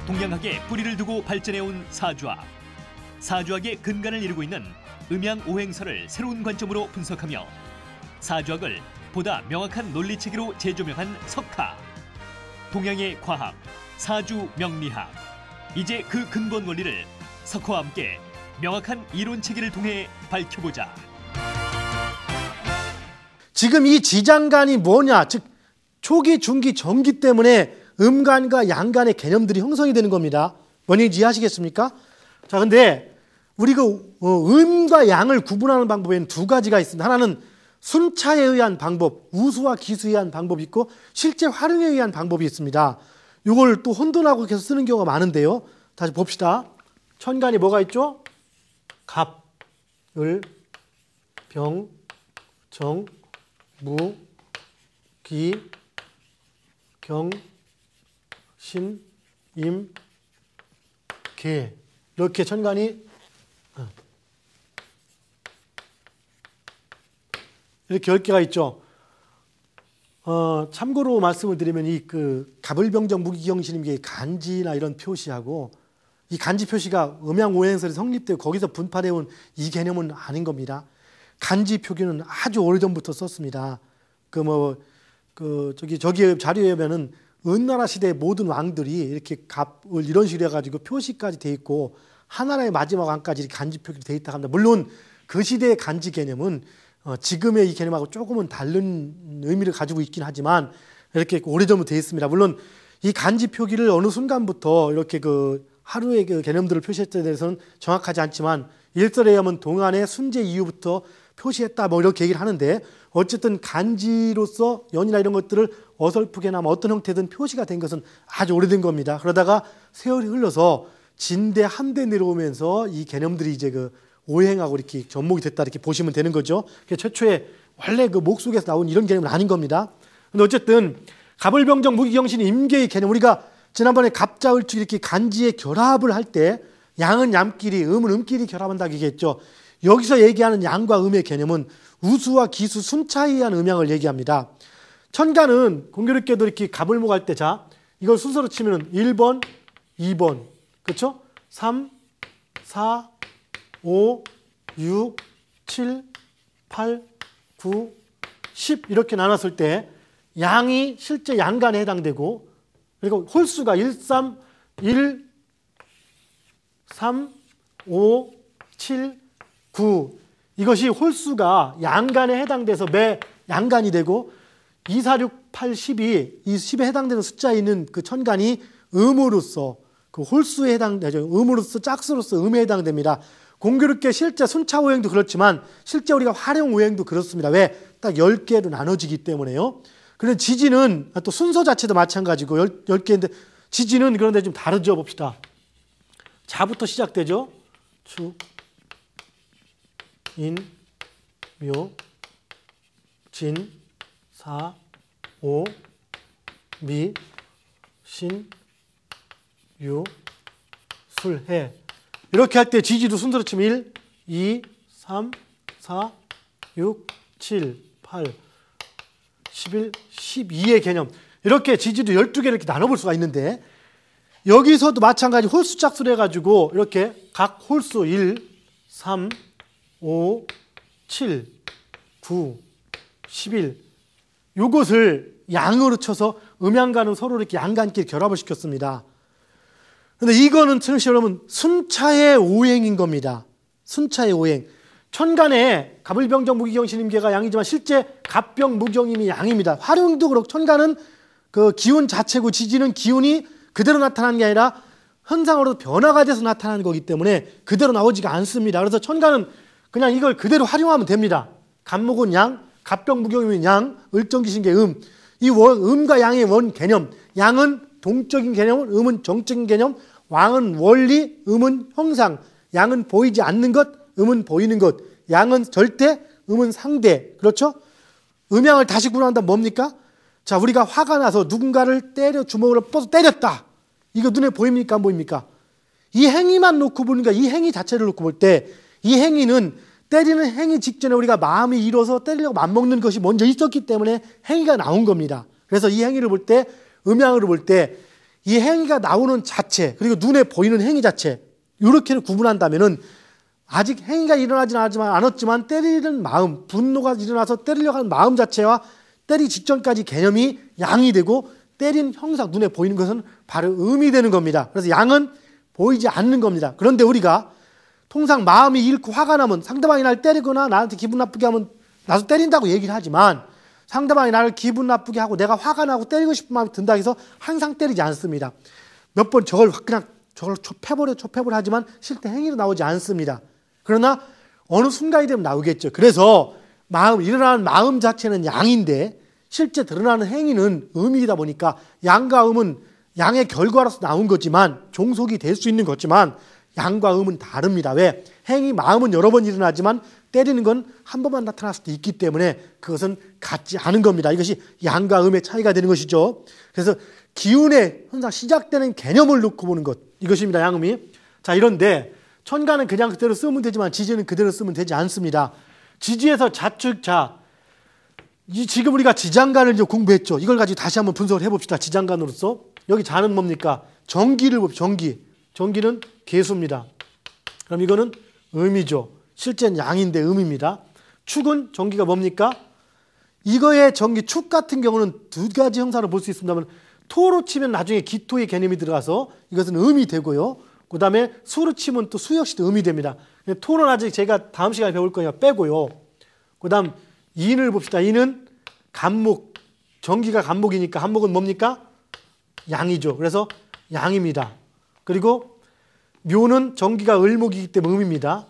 동양학에 뿌리를 두고 발전해온 사주학. 사주학의 근간을 이루고 있는 음양오행설을 새로운 관점으로 분석하며 사주학을 보다 명확한 논리체계로 재조명한 석화. 동양의 과학, 사주명리학. 이제 그 근본 원리를 석화와 함께 명확한 이론체계를 통해 밝혀보자. 지금 이 지장간이 뭐냐, 즉 초기, 중기, 정기 때문에 음간과 양간의 개념들이 형성이 되는 겁니다. 뭔지 이해하시겠습니까? 자, 근데 우리가 음과 양을 구분하는 방법에는 두 가지가 있습니다. 하나는 순차에 의한 방법, 우수와 기수에 의한 방법이 있고 실제 활용에 의한 방법이 있습니다. 이걸 또 혼돈하고 계속 쓰는 경우가 많은데요. 다시 봅시다. 천간이 뭐가 있죠? 갑, 을, 병, 정, 무, 기, 경, 신, 임, 개. 이렇게 천간이 이렇게 10개가 있죠. 참고로 말씀을 드리면 이 갑을병정 무기경신임계의 간지나 이런 표시하고 이 간지 표시가 음양오행설이 성립되고 거기서 분파되어 온 이 개념은 아닌 겁니다. 간지 표기는 아주 오래전부터 썼습니다. 저기 자료에 보면은 은나라 시대의 모든 왕들이 이렇게 갑을 이런 식으로 해가지고 표시까지 돼 있고 하나라의 마지막 왕까지 이렇게 간지 표기로 돼 있다고 합니다. 물론 그 시대의 간지 개념은 지금의 이 개념하고 조금은 다른 의미를 가지고 있긴 하지만 이렇게 오래전부터 되어 있습니다. 물론 이 간지 표기를 어느 순간부터 이렇게 하루의 개념들을 표시했다에 대해서는 정확하지 않지만 일설에 의하면 동안의 순제 이후부터 표시했다 뭐 이렇게 얘기를 하는데 어쨌든 간지로서 연이나 이런 것들을 어설프게나마 어떤 형태든 표시가 된 것은 아주 오래된 겁니다. 그러다가 세월이 흘러서 진대 한대 내려오면서 이 개념들이 이제 오행하고 이렇게 접목이 됐다 이렇게 보시면 되는 거죠. 최초에 원래 목 속에서 나온 이런 개념은 아닌 겁니다. 근데 어쨌든 갑을병정 무기경신 임계의 개념, 우리가 지난번에 갑자을축 이렇게 간지의 결합을 할 때 양은 양끼리, 음은 음끼리 결합한다고 얘기했죠. 여기서 얘기하는 양과 음의 개념은 우수와 기수, 순차에 의한 음양을 얘기합니다. 천간은 공교롭게도 이렇게 갑을목 할 때, 자, 이걸 순서로 치면 1번, 2번, 그렇죠? 3, 4, 5, 6, 7, 8, 9, 10 이렇게 나눴을 때 양이 실제 양간에 해당되고 그리고 홀수가 1, 3, 5, 7, 9 이것이 홀수가 양간에 해당돼서 매 양간이 되고 2, 4, 6, 8, 10이 이 10에 해당되는 숫자에 있는 그 천간이 음으로서 그 홀수에 해당되죠. 음으로서 짝수로서 음에 해당됩니다. 공교롭게 실제 순차오행도 그렇지만 실제 우리가 활용오행도 그렇습니다. 왜? 딱 10개로 나눠지기 때문에요. 그런데 지지는 또 순서 자체도 마찬가지고 10개인데 지지는 그런데 좀 다르죠. 봅시다. 자부터 시작되죠. 축, 인, 묘, 진, 사, 오, 미, 신, 유, 술, 해. 이렇게 할 때 지지도 순서로 치면 1, 2, 3, 4, 6, 7, 8, 11, 12의 개념. 이렇게 지지도 12개를 이렇게 나눠볼 수가 있는데 여기서도 마찬가지 홀수 짝수를 해가지고 이렇게 각 홀수 1, 3, 5, 7, 9, 11 요것을 양으로 쳐서 음양간은 서로 이렇게 양간끼리 결합을 시켰습니다. 근데 이거는 여러분 순차의 오행인 겁니다. 순차의 오행. 천간에 갑을병정 무기경신임계가 양이지만 실제 갑병 무경임이 양입니다. 활용도 그렇고 천간은 그 기운 자체고 지지는 기운이 그대로 나타나는 게 아니라 현상으로 변화가 돼서 나타나는 거기 때문에 그대로 나오지가 않습니다. 그래서 천간은 그냥 이걸 그대로 활용하면 됩니다. 갑목은 양, 갑병 무경임은 양, 을정기신계 음. 이 음과 양의 원 개념. 양은 동적인 개념, 음은 정적인 개념, 왕은 원리, 음은 형상, 양은 보이지 않는 것, 음은 보이는 것, 양은 절대, 음은 상대. 그렇죠? 음양을 다시 구분한다면 뭡니까? 자, 우리가 화가 나서 누군가를 주먹으로 뻗어 때렸다. 이거 눈에 보입니까? 안 보입니까? 이 행위만 놓고 보니까 이 행위 자체를 놓고 볼 때 이 행위는 때리는 행위 직전에 우리가 마음이 일어서 때리려고 맘먹는 것이 먼저 있었기 때문에 행위가 나온 겁니다. 그래서 이 행위를 볼 때, 음양으로 볼 때 이 행위가 나오는 자체 그리고 눈에 보이는 행위 자체 이렇게 구분한다면은 아직 행위가 일어나지 않았지만 때리는 마음, 분노가 일어나서 때리려고 하는 마음 자체와 때리기 직전까지 개념이 양이 되고 때린 형상, 눈에 보이는 것은 바로 음이 되는 겁니다. 그래서 양은 보이지 않는 겁니다. 그런데 우리가 통상 마음이 잃고 화가 나면 상대방이 나를 때리거나 나한테 기분 나쁘게 하면 나도 때린다고 얘기를 하지만 상대방이 나를 기분 나쁘게 하고 내가 화가 나고 때리고 싶은 마음이 든다 해서 항상 때리지 않습니다. 몇 번 저걸 좁혀버려 하지만 실제 행위로 나오지 않습니다. 그러나 어느 순간이 되면 나오겠죠. 그래서 일어나는 마음 자체는 양인데 실제 드러나는 행위는 음이다 보니까 양과 음은 양의 결과로서 나온 거지만 종속이 될 수 있는 거지만 양과 음은 다릅니다. 왜? 행위, 마음은 여러 번 일어나지만 때리는 건 한 번만 나타날 수도 있기 때문에 그것은 같지 않은 겁니다. 이것이 양과 음의 차이가 되는 것이죠. 그래서 기운의 항상 시작되는 개념을 놓고 보는 것, 이것입니다. 양음이. 자, 이런데 천간은 그냥 그대로 쓰면 되지만 지지는 그대로 쓰면 되지 않습니다. 지지에서 좌측자, 지금 우리가 지장간을 이제 공부했죠. 이걸 가지고 다시 한번 분석을 해봅시다. 지장간으로서. 여기 자는 뭡니까? 정기를 봅시다. 정기는 개수입니다. 그럼 이거는 음이죠. 실제는 양인데 음입니다. 축은 정기가 뭡니까? 이거의 정기 축 같은 경우는 두 가지 형상을 볼 수 있습니다만 토로 치면 나중에 기토의 개념이 들어가서 이것은 음이 되고요. 그 다음에 수로 치면 또 수 역시 음이 됩니다. 토는 아직 제가 다음 시간에 배울 거니까 빼고요. 그 다음 인을 봅시다. 인은 간목, 정기가 간목이니까 한목은 뭡니까? 양이죠. 그래서 양입니다. 그리고 묘는 정기가 을목이기 때문에 음입니다.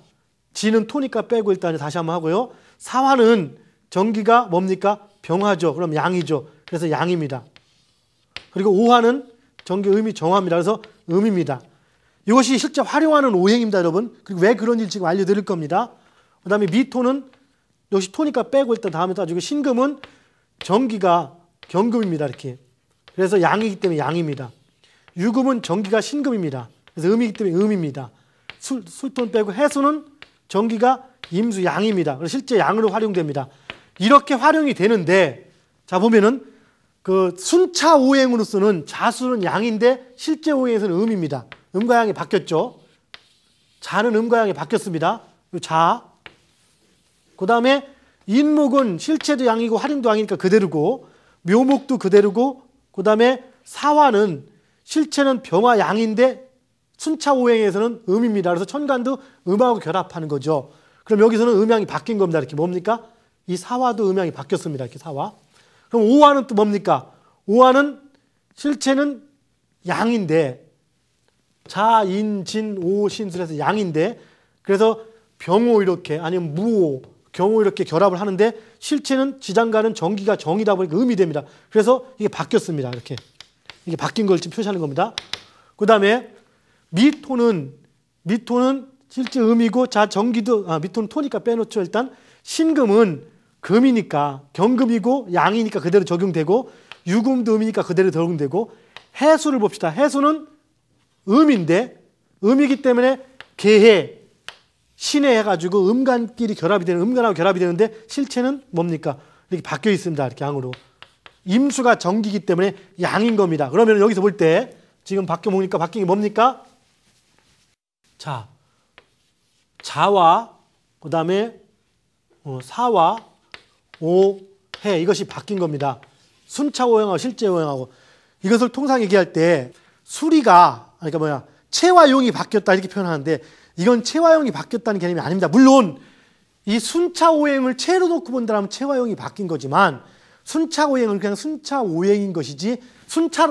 지는 토니까 빼고 일단 다시 한번 하고요. 사화는 정기가 뭡니까? 병화죠. 그럼 양이죠. 그래서 양입니다. 그리고 오화는 정기 음이 정화입니다. 그래서 음입니다. 이것이 실제 활용하는 오행입니다, 여러분. 그리고 왜 그런지 지금 알려드릴 겁니다. 그 다음에 미토는 역시 토니까 빼고 일단 다음에 따지고 신금은 정기가 경금입니다. 이렇게. 그래서 양이기 때문에 양입니다. 유금은 정기가 신금입니다. 그래서 음이기 때문에 음입니다. 술돈 빼고 해수는 정기가 임수 양입니다. 그래서 실제 양으로 활용됩니다. 이렇게 활용이 되는데 자 보면은 그 순차 오행으로서는 자수는 양인데 실제 오행에서는 음입니다. 음과 양이 바뀌었죠. 자는 음과 양이 바뀌었습니다. 자. 그 다음에 인목은 실체도 양이고 활용도 양이니까 그대로고 묘목도 그대로고 그 다음에 사화는 실체는 병화 양인데 순차 오행에서는 음입니다. 그래서 천간도 음하고 결합하는 거죠. 그럼 여기서는 음양이 바뀐 겁니다. 이렇게 뭡니까? 이 사화도 음양이 바뀌었습니다. 이렇게 사화. 그럼 오화는 또 뭡니까? 오화는 실체는 양인데 자, 인, 진, 오, 신술에서 양인데 그래서 병오 이렇게 아니면 무오, 경오 이렇게 결합을 하는데 실체는 지장간은 정기가 정이다 보니까 음이 됩니다. 그래서 이게 바뀌었습니다. 이렇게. 이게 바뀐 걸 지금 표시하는 겁니다. 그 다음에 미토는 실제 음이고 자, 정기도, 미토는 토니까 빼놓죠. 일단 신금은 금이니까 경금이고 양이니까 그대로 적용되고 유금도 음이니까 그대로 적용되고 해수를 봅시다. 해수는 음인데 음이기 때문에 개해, 신해 해가지고 음간끼리 결합이 되는 음간하고 결합이 되는데 실체는 뭡니까? 이렇게 바뀌어 있습니다. 이렇게 양으로. 임수가 정기이기 때문에 양인 겁니다. 그러면 여기서 볼 때 지금 바뀌어 보니까 바뀐 게 뭡니까? 자, 자와 그 다음에 사와 오해 이것이 바뀐 겁니다. 순차 오행하고 실제 오행하고 이것을 통상 얘기할 때 수리가 그러니까 체와 용이 바뀌었다 이렇게 표현하는데 이건 체와 용이 바뀌었다는 개념이 아닙니다. 물론 이 순차 오행을 체로 놓고 본다면 체와 용이 바뀐 거지만 순차 오행은 그냥 순차 오행인 것이지 순차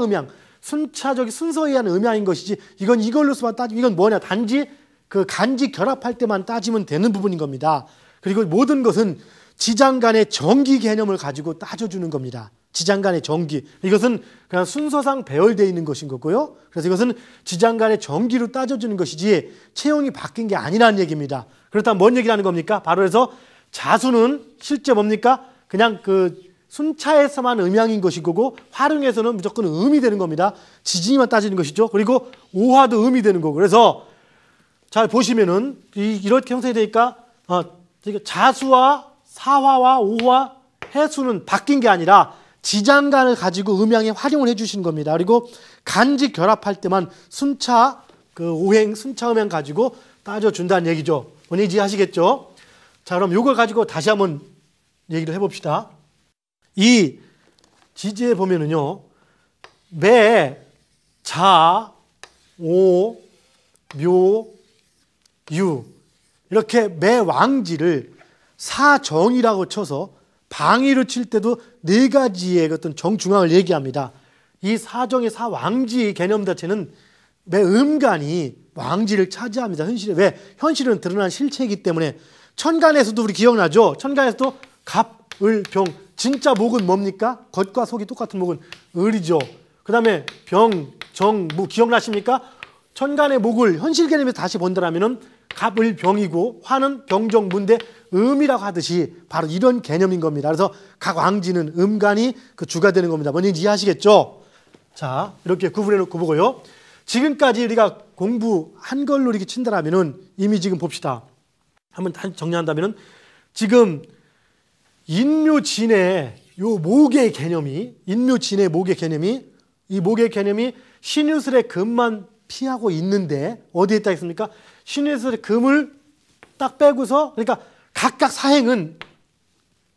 음양 순차적인 순서에 의한 음양인 것이지 이건 이걸로서만 따지면 이건 뭐냐 단지 그 간지 결합할 때만 따지면 되는 부분인 겁니다. 그리고 모든 것은 지장간의 정기 개념을 가지고 따져주는 겁니다. 지장간의 정기. 이것은 그냥 순서상 배열되어 있는 것인 거고요. 그래서 이것은 지장간의 정기로 따져주는 것이지 체형이 바뀐 게 아니라는 얘기입니다. 그렇다면 뭔 얘기를 하는 겁니까? 바로 해서 자수는 실제 뭡니까? 그냥 그 순차에서만 음양인 것이고 활용에서는 무조건 음이 되는 겁니다. 지진이만 따지는 것이죠. 그리고 오화도 음이 되는 거고. 그래서 잘 보시면은 이렇게 형성이 되니까 자수와 사화와 오화, 해수는 바뀐 게 아니라 지장간을 가지고 음양에 활용을 해주신 겁니다. 그리고 간지 결합할 때만 순차 그 오행 순차 음양 가지고 따져준다는 얘기죠. 원인이 이해하시겠죠? 자, 그럼 이걸 가지고 다시 한번 얘기를 해봅시다. 이 지지에 보면은요, 매, 자, 오, 묘, 유 이렇게 매 왕지를 사정이라고 쳐서 방위로 칠 때도 네 가지의 어떤 정중앙을 얘기합니다. 이 사정의 사왕지 개념 자체는 매 음간이 왕지를 차지합니다. 현실에. 왜? 현실은 드러난 실체이기 때문에. 천간에서도 우리 기억나죠? 천간에서도 갑, 을, 병. 진짜 목은 뭡니까? 겉과 속이 똑같은 목은 을이죠. 그 다음에 병, 정, 무 기억나십니까? 천간의 목을 현실 개념에서 다시 본다면 갑, 을, 병이고 화는 병정, 무인데 음이라고 하듯이 바로 이런 개념인 겁니다. 그래서 각 왕지는 음간이 그 주가 되는 겁니다. 뭔지 이해하시겠죠? 자, 이렇게 구분해 놓고 보고요. 지금까지 우리가 공부한 걸로 이렇게 친다라면은 이미 지금 봅시다. 한번 다시 정리한다면은 지금 인묘진의 요 목의 개념이 인묘진의 목의 개념이 이 목의 개념이 신유술의 금만 피하고 있는데 어디에 있다 했습니까? 신유술의 금을 딱 빼고서 그러니까 각각 사행은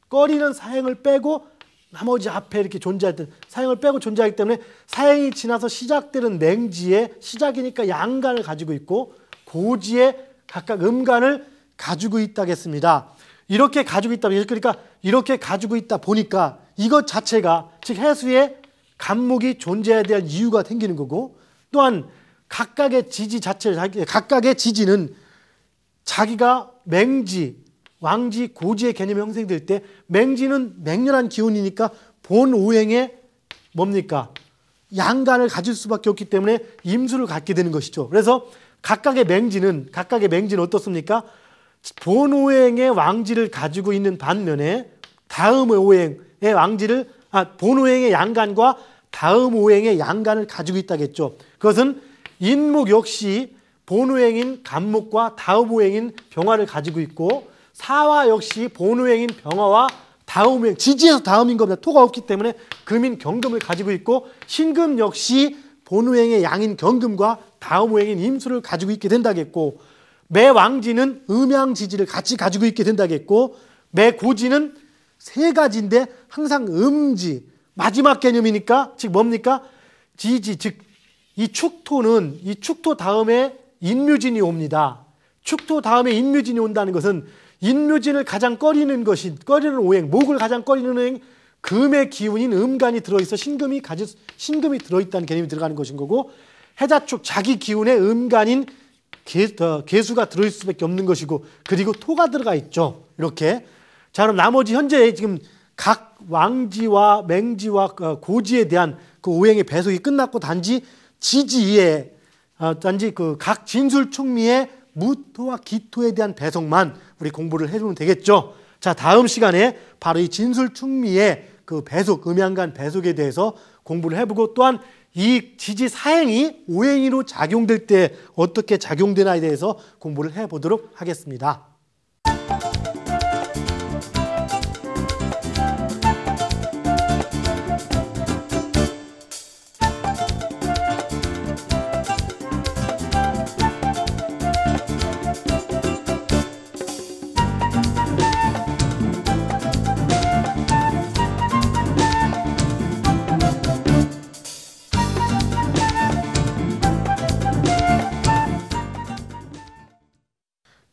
꺼리는 사행을 빼고 나머지 앞에 이렇게 존재할 때 사행을 빼고 존재하기 때문에 사행이 지나서 시작되는 맹지의 시작이니까 양간을 가지고 있고 고지의 각각 음간을 가지고 있다겠습니다. 이렇게 가지고 있다. 그러니까 이렇게 가지고 있다 보니까 이것 자체가 즉 해수의 간목이 존재해야 될 이유가 생기는 거고 또한 각각의 지지 자체, 각각의 지지는 자기가 맹지, 왕지, 고지의 개념이 형성될 때 맹지는 맹렬한 기운이니까 본 오행에 뭡니까? 양간을 가질 수밖에 없기 때문에 임수를 갖게 되는 것이죠. 그래서 각각의 맹지는 어떻습니까? 본 오행의 왕지를 가지고 있는 반면에 다음 오행의 왕지를 본 오행의 양간과 다음 오행의 양간을 가지고 있다겠죠. 그것은 인목 역시 본 오행인 간목과 다음 오행인 병화를 가지고 있고 사화 역시 본 오행인 병화와 다음 오행, 지지에서 다음인 겁니다. 토가 없기 때문에 금인 경금을 가지고 있고 신금 역시 본 오행의 양인 경금과 다음 오행인 임수를 가지고 있게 된다겠고 매 왕지는 음양지지를 같이 가지고 있게 된다겠고 매 고지는 세 가지인데 항상 음지 마지막 개념이니까 즉 뭡니까? 지지 즉 이 축토 다음에 인묘진이 옵니다. 축토 다음에 인묘진이 온다는 것은 인묘진을 가장 꺼리는 오행, 목을 가장 꺼리는 오행, 금의 기운인 음간이 들어있어 신금이 들어있다는 개념이 들어가는 것인 거고 해자축 자기 기운에 음간인 개수가 들어있을 수밖에 없는 것이고 그리고 토가 들어가 있죠. 이렇게. 자, 그럼 나머지 현재 지금 각 왕지와 맹지와 고지에 대한 그 오행의 배속이 끝났고 단지 지지에 단지 그 각 진술 충미의 무토와 기토에 대한 배속만 우리 공부를 해주면 되겠죠. 자, 다음 시간에 바로 이 진술 충미의 그 배속, 음양간 배속에 대해서 공부를 해보고 또한 이 지지 사행이 오행이로 작용될 때 어떻게 작용되나에 대해서 공부를 해보도록 하겠습니다.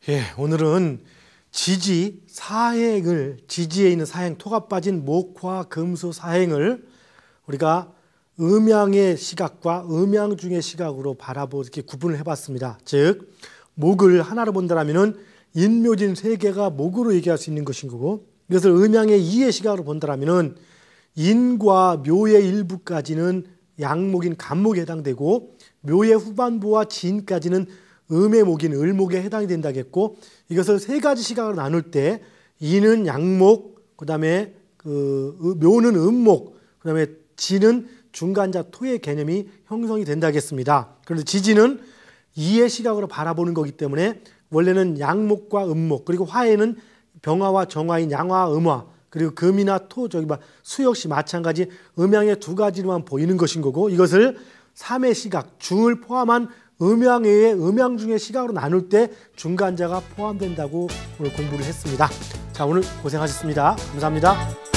예, 오늘은 지지 사행을 지지에 있는 사행 토가 빠진 목화 금수 사행을 우리가 음양의 시각과 음양 중의 시각으로 바라보고 이렇게 구분을 해봤습니다. 즉 목을 하나로 본다면은 인묘진 세 개가 목으로 얘기할 수 있는 것인 거고 이것을 음양의 이의 시각으로 본다면은 인과 묘의 일부까지는 양목인 간목에 해당되고 묘의 후반부와 진까지는 음의 목인 을목에 해당이 된다겠고 이것을 세 가지 시각으로 나눌 때 인은 양목, 그다음에 묘는 음목, 그다음에 진은 중간자 토의 개념이 형성이 된다겠습니다. 그런데 지지는 이의 시각으로 바라보는 거기 때문에 원래는 양목과 음목 그리고 화에는 병화와 정화인 양화, 음화 그리고 금이나 토, 수 역시 마찬가지 음양의 두 가지로만 보이는 것인 거고, 이것을 3의 시각, 중을 포함한 음양의 음양 중의 시각으로 나눌 때 중간자가 포함된다고 오늘 공부를 했습니다. 자, 오늘 고생하셨습니다. 감사합니다.